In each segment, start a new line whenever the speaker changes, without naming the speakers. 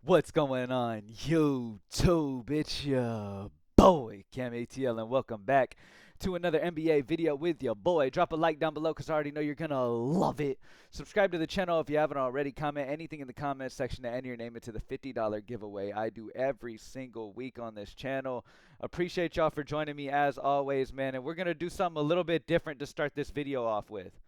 What's going on, YouTube? It's your boy, Cam ATL, and welcome back to another NBA video with your boy. Drop a like down below because I already know you're going to love it. Subscribe to the channel if you haven't already. Comment anything in the comment section to enter your name into the $50 giveaway I do every single week on this channel. Appreciate y'all for joining me as always, man. And we're going to do something a little bit different to start this video off with.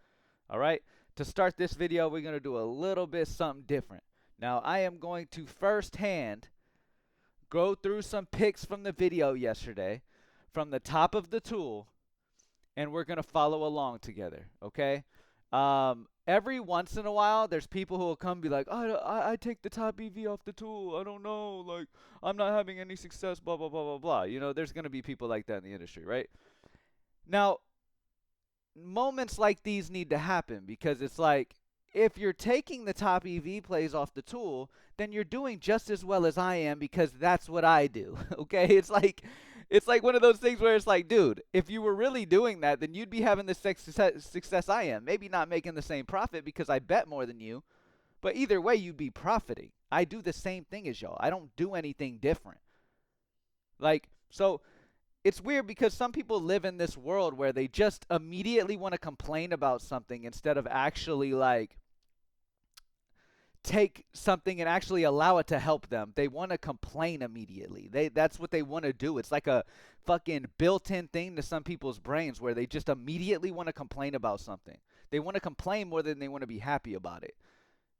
All right? To start this video, we're going to do a little bit something different. Now, I am going to firsthand go through some picks from the video yesterday from the top of the tool, and we're going to follow along together, okay? Every once in a while, there's people who will come and be like, I take the top EV off the tool. I don't know. Like, I'm not having any success, blah, blah, blah, blah, blah. You know, there's going to be people like that in the industry, right? Now, moments like these need to happen because it's like, if you're taking the top EV plays off the tool, then you're doing just as well as I am because that's what I do. Okay? It's like one of those things where it's like, dude, if you were really doing that, then you'd be having the success I am. Maybe not making the same profit because I bet more than you, but either way, you'd be profiting. I do the same thing as y'all. I don't do anything different. So it's weird because some people live in this world where they just immediately want to complain about something instead of actually like take something and actually allow it to help them. They want to complain immediately. That's what they want to do. It's like a fucking built-in thing to some people's brains where they just immediately want to complain about something. They want to complain more than they want to be happy about it.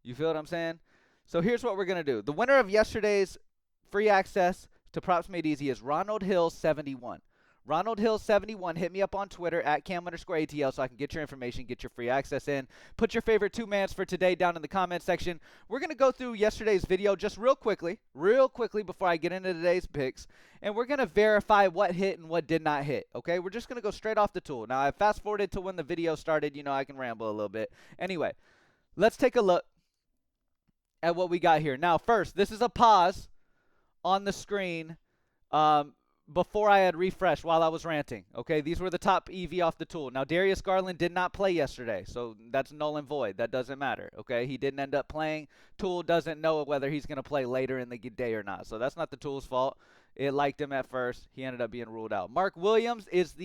You feel what I'm saying? So here's what we're going to do. The winner of yesterday's free access to Props Made Easy is Ronald Hill 71. Ronald Hill 71, hit me up on Twitter at Cam_ATL so I can get your information, get your free access in. Put your favorite two-mans for today down in the comment section. We're going to go through yesterday's video just real quickly before I get into today's picks. And we're going to verify what hit and what did not hit, okay? We're just going to go straight off the tool. Now, I fast-forwarded to when the video started. You know, I can ramble a little bit. Anyway, let's take a look at what we got here. Now, first, this is a pause on the screen before I had refreshed while I was ranting. Okay, these were the top EV off the tool. Now, Darius Garland did not play yesterday, so that's null and void. That doesn't matter. Okay, he didn't end up playing. Tool doesn't know whether he's going to play later in the day or not, so that's not the tool's fault. It liked him at first. He ended up being ruled out. Mark Williams is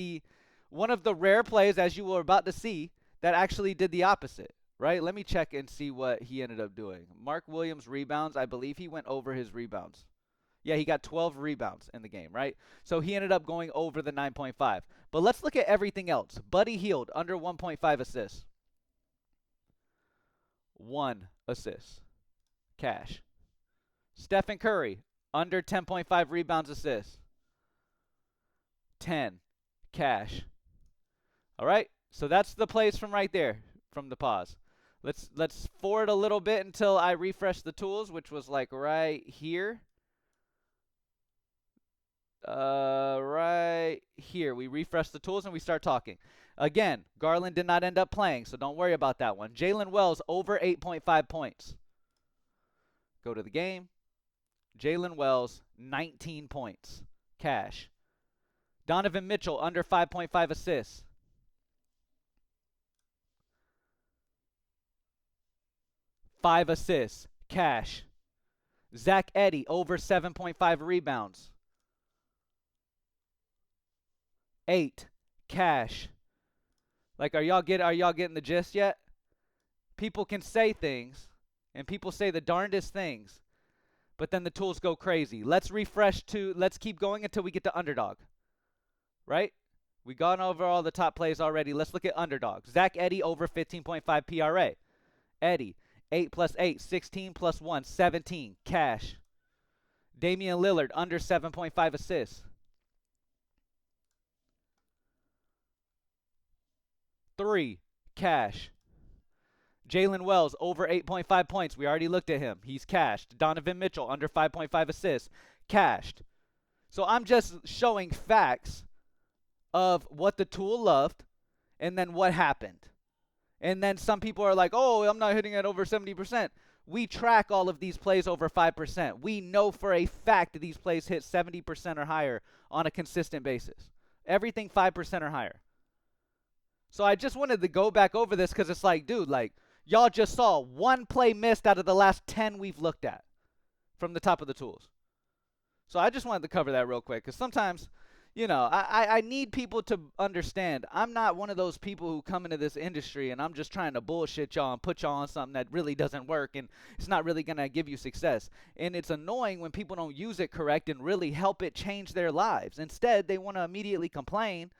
one of the rare plays, as you were about to see, that actually did the opposite. Right? Let me check and see what he ended up doing. Mark Williams rebounds. I believe he went over his rebounds. Yeah, he got 12 rebounds in the game, right? So he ended up going over the 9.5. But let's look at everything else. Buddy Hield, under 1.5 assists. 1 assist. Cash. Stephen Curry, under 10.5 rebounds assists. 10. Cash. All right? So that's the plays from right there, from the pause. Let's forward a little bit until I refresh the tools, which was like right here. Right here. We refresh the tools and we start talking. Again, Garland did not end up playing, so don't worry about that one. Jalen Wells, over 8.5 points. Go to the game. Jalen Wells, 19 points. Cash. Donovan Mitchell, under 5.5 assists. 5 assists. Cash. Zach Edey, over 7.5 rebounds. 8. Cash. Like, are y'all getting the gist yet? People can say things, and people say the darndest things, but then the tools go crazy. Let's keep going until we get to underdog. Right? We've gone over all the top plays already. Let's look at underdog. Zach Edey, over 15.5 PRA. Edey, 8 plus 8, 16 plus 1, 17. Cash. Damian Lillard, under 7.5 assists. 3. Cash. Jalen Wells, over 8.5 points. We already looked at him. He's cashed. Donovan Mitchell, under 5.5 assists. Cashed. So I'm just showing facts of what the tool loved and then what happened. And then some people are like, oh, I'm not hitting at over 70%. We track all of these plays over 5%. We know for a fact these plays hit 70% or higher on a consistent basis. Everything 5% or higher. So I just wanted to go back over this because it's like, dude, like, y'all just saw one play missed out of the last 10 we've looked at. from the top of the tools. So I just wanted to cover that real quick because sometimes, I need people to understand I'm not one of those people who come into this industry and I'm just trying to bullshit y'all and put y'all on something that really doesn't work and it's not really going to give you success. And it's annoying when people don't use it correct and really help it change their lives. Instead, they want to immediately complain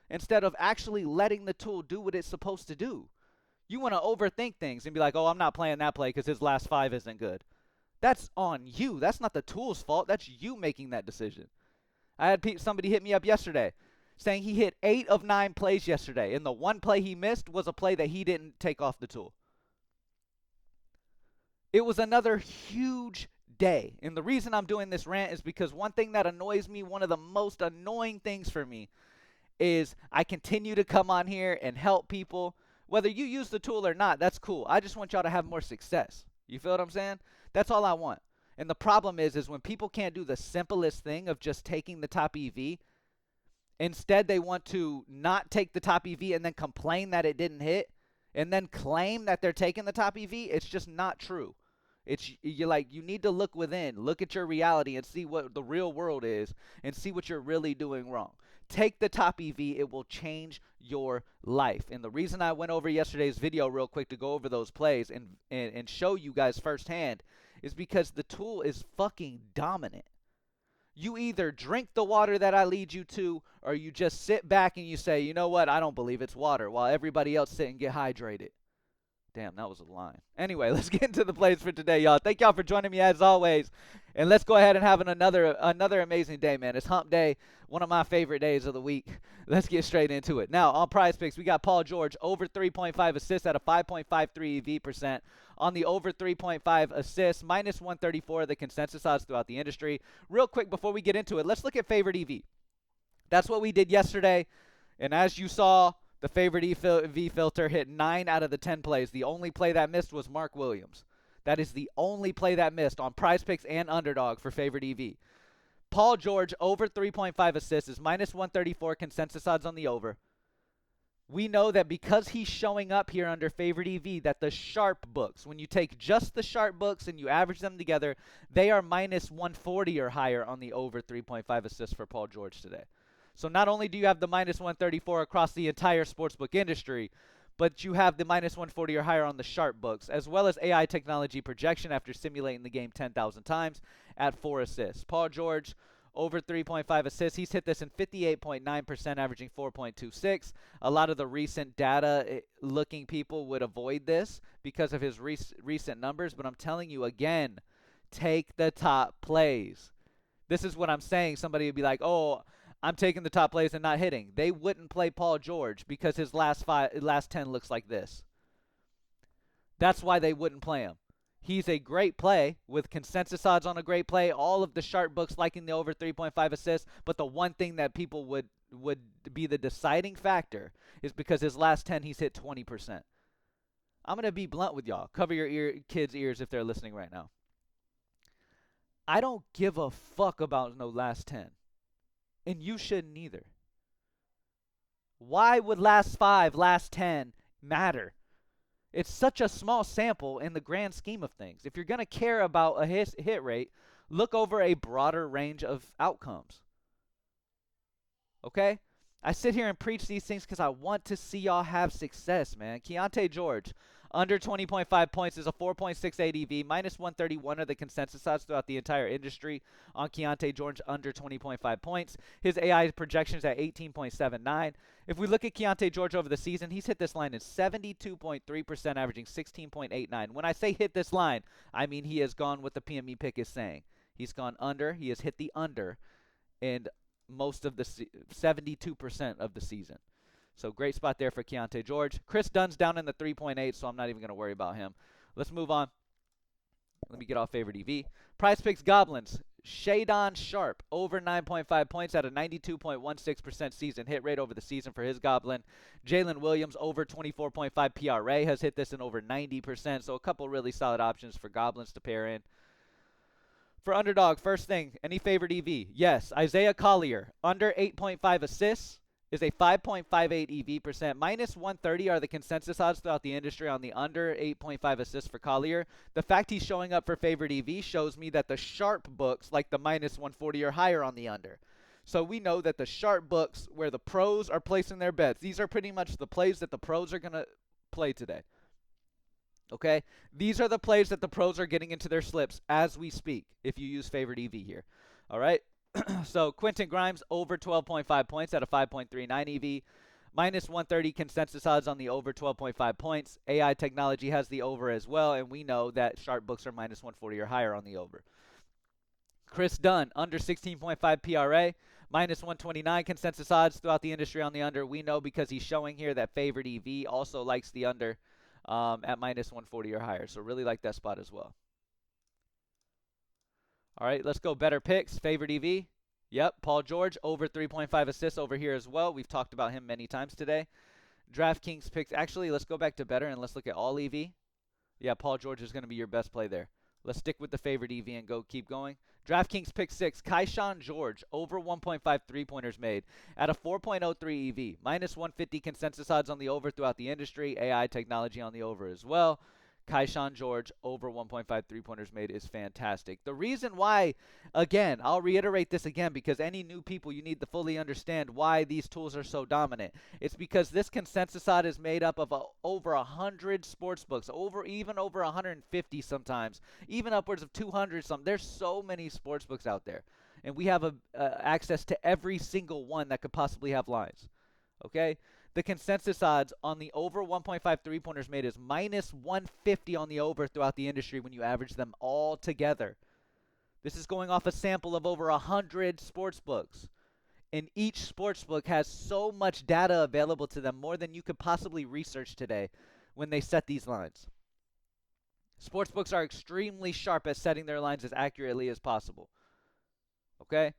instead of actually letting the tool do what it's supposed to do. You want to overthink things and be like, oh, I'm not playing that play because his last 5 isn't good. That's on you. That's not the tool's fault. That's you making that decision. I had somebody hit me up yesterday saying he hit 8 of 9 plays yesterday, and the one play he missed was a play that he didn't take off the tool. It was another huge day. And the reason I'm doing this rant is because one thing that annoys me, one of the most annoying things for me, is I continue to come on here and help people. Whether you use the tool or not, that's cool. I just want y'all to have more success. You feel what I'm saying? That's all I want. And the problem is when people can't do the simplest thing of just taking the top EV, instead they want to not take the top EV and then complain that it didn't hit and then claim that they're taking the top EV. It's just not true. You need to look within, look at your reality and see what the real world is and see what you're really doing wrong. Take the top EV. It will change your life. And the reason I went over yesterday's video real quick to go over those plays and show you guys firsthand is because the tool is fucking dominant. You either drink the water that I lead you to, or you just sit back and you say, you know what, I don't believe it's water, while everybody else sit and get hydrated. Damn, that was a line. Anyway, let's get into the plays for today, y'all. Thank y'all for joining me as always. And let's go ahead and have another amazing day, man. It's hump day, one of my favorite days of the week. Let's get straight into it. Now, on Prizepicks, we got Paul George over 3.5 assists at a 5.53 EV percent. On the over 3.5 assists, minus 134 the consensus odds throughout the industry. Real quick before we get into it, let's look at favorite EV. That's what we did yesterday. And as you saw, the favorite EV filter hit 9 out of the 10 plays. The only play that missed was Mark Williams. That is the only play that missed on Prizepicks and Underdog for favorite EV. Paul George over 3.5 assists is minus 134 consensus odds on the over. We know that because he's showing up here under favorite EV, that the sharp books, when you take just the sharp books and you average them together, they are minus 140 or higher on the over 3.5 assists for Paul George today. So not only do you have the minus 134 across the entire sportsbook industry, but you have the minus 140 or higher on the sharp books, as well as AI technology projection after simulating the game 10,000 times at 4 assists. Paul George, over 3.5 assists. He's hit this in 58.9%, averaging 4.26. A lot of the recent data-looking people would avoid this because of his recent numbers, but I'm telling you again, take the top plays. This is what I'm saying. Somebody would be like, oh, I'm taking the top plays and not hitting. They wouldn't play Paul George because his last 10 looks like this. That's why they wouldn't play him. He's a great play with consensus odds on a great play. All of the sharp books liking the over 3.5 assists. But the one thing that people would be the deciding factor is because his last 10 he's hit 20%. I'm going to be blunt with y'all. Cover your kids' ears if they're listening right now. I don't give a fuck about no last 10. And you shouldn't either. Why would last 5, last 10 matter? It's such a small sample in the grand scheme of things. If you're going to care about a hit rate, look over a broader range of outcomes. Okay? I sit here and preach these things because I want to see y'all have success, man. Keontae George, under 20.5 points is a 4.68 EV. Minus 131 are the consensus odds throughout the entire industry on Keontae George under 20.5 points. His AI projections at 18.79. If we look at Keontae George over the season, he's hit this line in 72.3%, averaging 16.89. When I say hit this line, I mean he has gone what the PME pick is saying. He's gone under. He has hit the under in most of the 72% of the season. So great spot there for Keontae George. Chris Dunn's down in the 3.8, so I'm not even going to worry about him. Let's move on. Let me get off favorite EV. Prizepicks Goblins. Shadon Sharp, over 9.5 points at a 92.16% season hit rate over the season for his Goblin. Jalen Williams, over 24.5 PRA, has hit this in over 90%. So a couple really solid options for Goblins to pair in. For Underdog, first thing, any favorite EV? Yes, Isaiah Collier, under 8.5 assists is a 5.58 EV percent. Minus 130 are the consensus odds throughout the industry on the under 8.5 assists for Collier. The fact he's showing up for favorite EV shows me that the sharp books, like the minus 140, are higher on the under. So we know that the sharp books, where the pros are placing their bets, these are pretty much the plays that the pros are going to play today. Okay? These are the plays that the pros are getting into their slips as we speak, if you use favorite EV here. All right? So Quentin Grimes over 12.5 points at a 5.39 EV. Minus 130 consensus odds on the over 12.5 points. AI Technology has the over as well, and we know that sharp books are minus 140 or higher on the over. Chris Dunn, under 16.5 PRA. Minus 129 consensus odds throughout the industry on the under. We know because he's showing here that favorite EV also likes the under at minus 140 or higher. So really like that spot as well. All right, let's go better picks. Favorite EV. Yep, Paul George, over 3.5 assists over here as well. We've talked about him many times today. DraftKings picks. Actually, let's go back to better and let's look at all EV. Yeah, Paul George is going to be your best play there. Let's stick with the favorite EV and keep going. DraftKings pick 6, Kaishan George, over 1.5 3-pointers made at a 4.03 EV. Minus 150 consensus odds on the over throughout the industry. AI Technology on the over as well. Kaishan George, over 1.5 3-pointers made is fantastic. The reason why, again, I'll reiterate this again because any new people, you need to fully understand why these tools are so dominant. It's because this consensus odd is made up of over 100 sports books, even over 150 sometimes, even upwards of 200 some. There's so many sports books out there, and we have access to every single one that could possibly have lines. Okay? The consensus odds on the over 1.5 3-pointers made is minus 150 on the over throughout the industry when you average them all together. This is going off a sample of over 100 sports books. And each sports book has so much data available to them, more than you could possibly research today when they set these lines. Sports books are extremely sharp at setting their lines as accurately as possible. Okay?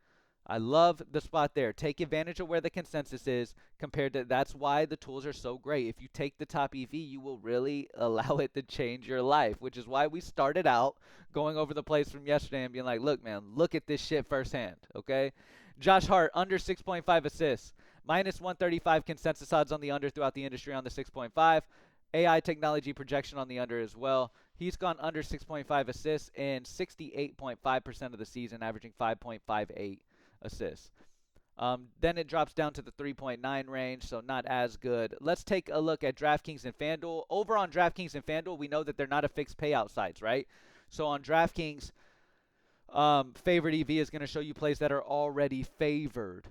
I love the spot there. Take advantage of where the consensus is compared to, that's why the tools are so great. If you take the top EV, you will really allow it to change your life, which is why we started out going over the plays from yesterday and being like, look, man, look at this shit firsthand, okay? Josh Hart, under 6.5 assists, minus 135 consensus odds on the under throughout the industry on the 6.5. AI Technology projection on the under as well. He's gone under 6.5 assists in 68.5% of the season, averaging 5.58 assists. Then it drops down to the 3.9 range, so not as good. Let's take a look at DraftKings and FanDuel. Over on DraftKings and FanDuel, we know that they're not a fixed payout sites, right? So on DraftKings, favorite EV is going to show you plays that are already favored.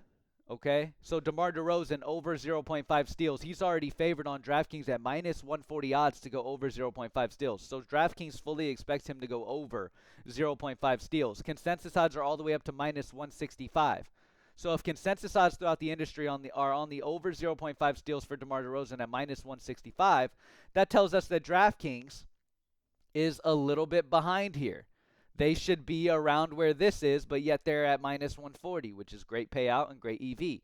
Okay, so DeMar DeRozan over 0.5 steals. He's already favored on DraftKings at minus 140 odds to go over 0.5 steals. So DraftKings fully expects him to go over 0.5 steals. Consensus odds are all the way up to minus 165. So if consensus odds throughout the industry are on the over 0.5 steals for DeMar DeRozan at minus 165, that tells us that DraftKings is a little bit behind here. They should be around where this is, but yet they're at minus 140, which is great payout and great EV.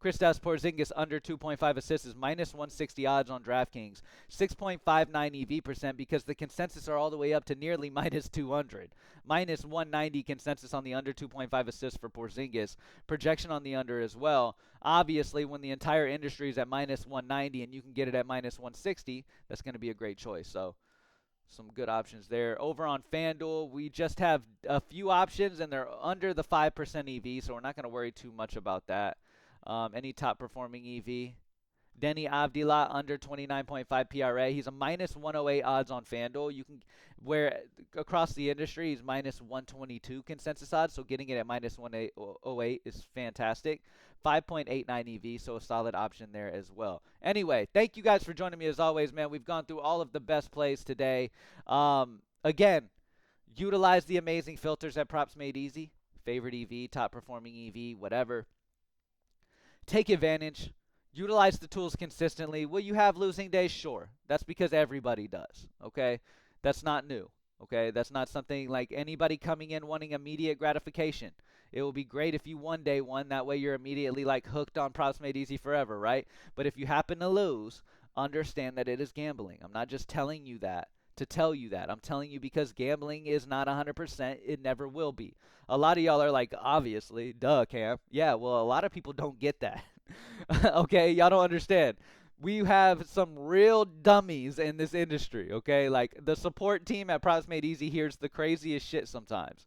Kristaps Porzingis under 2.5 assists is minus 160 odds on DraftKings. 6.59 EV percent because the consensus are all the way up to nearly minus 200. Minus 190 consensus on the under 2.5 assists for Porzingis. Projection on the under as well. Obviously, when the entire industry is at minus 190 and you can get it at minus 160, that's going to be a great choice. So some good options there. Over on FanDuel, we just have a few options, and they're under the 5% EV, so we're not going to worry too much about that. Any top-performing EV? Denny Avdila, under 29.5 PRA. He's a minus 108 odds on FanDuel. You can, where across the industry, he's minus 122 consensus odds, so getting it at minus 108 is fantastic. 5.89 EV, so a solid option there as well. Anyway, thank you guys for joining me as always, man. We've gone through all of the best plays today. Again, utilize the amazing filters that Props Made Easy. Favorite EV, top performing EV, whatever. Take advantage. Utilize the tools consistently. Will you have losing days? Sure. That's because everybody does, okay? That's not new, okay? That's not something like anybody coming in wanting immediate gratification. It will be great if you one day won. That way you're immediately like hooked on Props Made Easy forever, right? But if you happen to lose, understand that it is gambling. I'm not just telling you that to tell you that. I'm telling you because gambling is not 100%. It never will be. A lot of y'all are like, obviously, duh, Cam. Yeah, well, a lot of people don't get that. Okay, y'all don't understand. We have some real dummies in this industry, okay? Like the support team at Props Made Easy hears the craziest shit sometimes.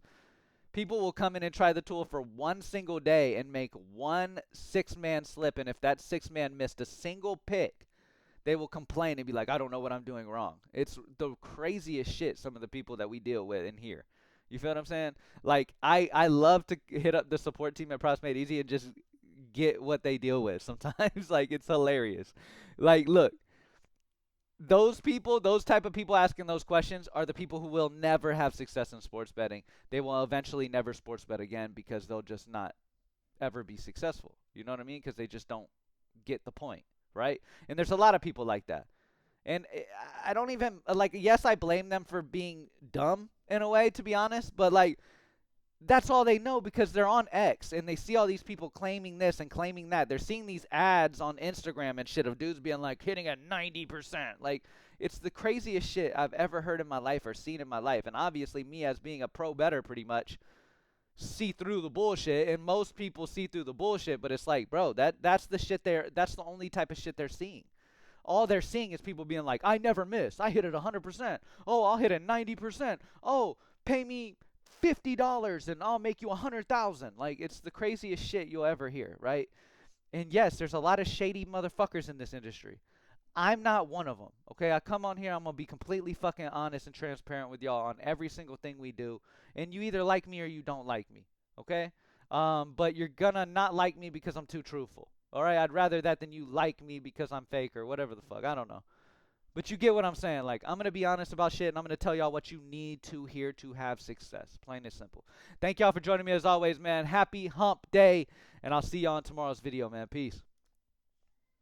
People will come in and try the tool for one single day and make one six-man slip, and if that six-man missed a single pick, they will complain and be like, I don't know what I'm doing wrong. It's the craziest shit, some of the people that we deal with in here. You feel what I'm saying? Like, I love to hit up the support team at Props Made Easy and just get what they deal with sometimes. Like, it's hilarious. Like, look, those people, those type of people asking those questions are the people who will never have success in sports betting. They will eventually never sports bet again because they'll just not ever be successful. You know what I mean? Because they just don't get the point, right? And there's a lot of people like that. And I don't even, like, yes, I blame them for being dumb in a way, to be honest, but like, that's all they know because they're on X and they see all these people claiming this and claiming that. They're seeing these ads on Instagram and shit of dudes being like hitting at 90%. Like, it's the craziest shit I've ever heard in my life or seen in my life. And obviously, me as being a pro bettor pretty much see through the bullshit, and most people see through the bullshit, but it's like, bro, that's the shit that's the only type of shit they're seeing. All they're seeing is people being like, I never miss. I hit it 100%. Oh, I'll hit it 90%. Oh, pay me $50 and I'll make you 100,000. Like, it's the craziest shit you'll ever hear, right? And yes, there's a lot of shady motherfuckers in this industry. I'm not one of them. Okay, I come on here, I'm gonna be completely fucking honest and transparent with y'all on every single thing we do, and you either like me or you don't like me. Okay, but you're gonna not like me because I'm too truthful. All right, I'd rather that than you like me because I'm fake or whatever the fuck. I don't know. But you get what I'm saying. Like, I'm going to be honest about shit, and I'm going to tell y'all what you need to hear to have success. Plain and simple. Thank y'all for joining me as always, man. Happy hump day, and I'll see y'all on tomorrow's video, man. Peace.